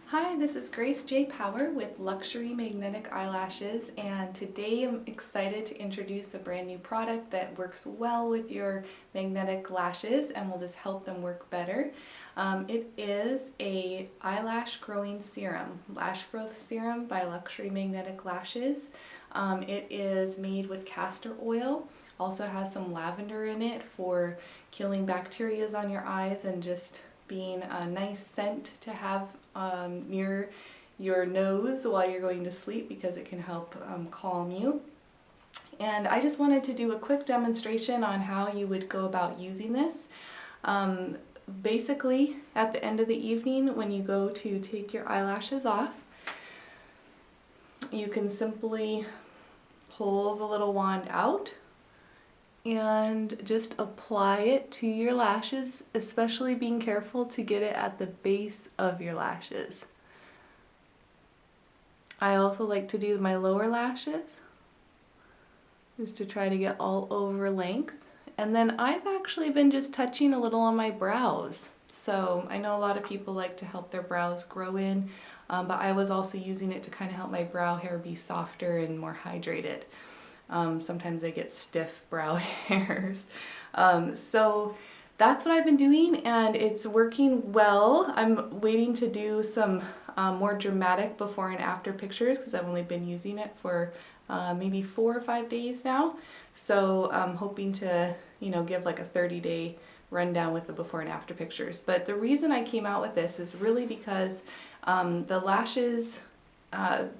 Hi, this is Grace J. Power with Luxury Magnetic Eyelashes, and today I'm excited to introduce a brand new product that works well with your magnetic lashes and will just help them work better. It is a eyelash growing serum, Lash Growth Serum by Luxury Magnetic Lashes. It is made with castor oil, also has some lavender in it for killing bacteria on your eyes and just being a nice scent to have near your nose while you're going to sleep because it can help calm you. And I just wanted to do a quick demonstration on how you would go about using this. Basically, at the end of the evening when you go to take your eyelashes off, you can simply pull the little wand out and just apply it to your lashes, especially being careful to get it at the base of your lashes. I also like to do my lower lashes, just to try to get all over length. And then I've actually been just touching a little on my brows. So I know a lot of people like to help their brows grow in, but I was also using it to kind of help my brow hair be softer and more hydrated. Sometimes I get stiff brow hairs. So that's what I've been doing and it's working well. I'm waiting to do some more dramatic before and after pictures because I've only been using it for maybe 4 or 5 days now. So I'm hoping to, give like a 30-day rundown with the before and after pictures. But the reason I came out with this is really because the lashes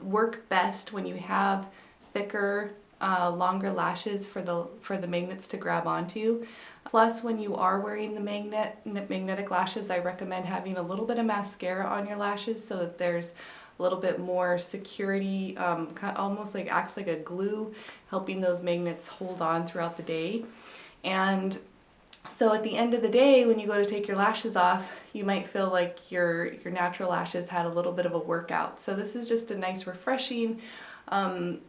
work best when you have thicker longer lashes for the magnets to grab onto. Plus, when you are wearing the magnetic lashes, I recommend having a little bit of mascara on your lashes so that there's a little bit more security, almost like acts like a glue, helping those magnets hold on throughout the day. And so at the end of the day, when you go to take your lashes off, you might feel like your natural lashes had a little bit of a workout. So this is just a nice, refreshing,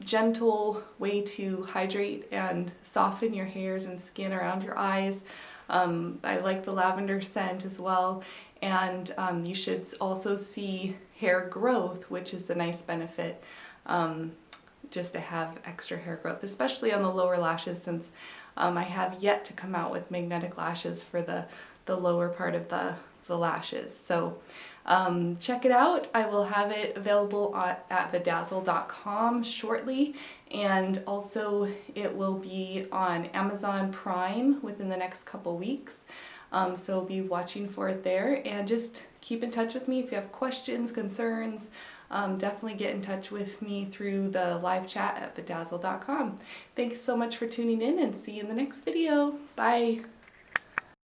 gentle way to hydrate and soften your hairs and skin around your eyes. I like the lavender scent as well, and you should also see hair growth, which is the nice benefit, just to have extra hair growth, especially on the lower lashes, since I have yet to come out with magnetic lashes for the lower part of the lashes. So check it out. I will have it available at Bedazzle.com shortly, and also it will be on Amazon Prime within the next couple weeks. So be watching for it there, and just keep in touch with me if you have questions, concerns. Definitely get in touch with me through the live chat at Bedazzle.com. Thanks so much for tuning in, and see you in the next video. Bye!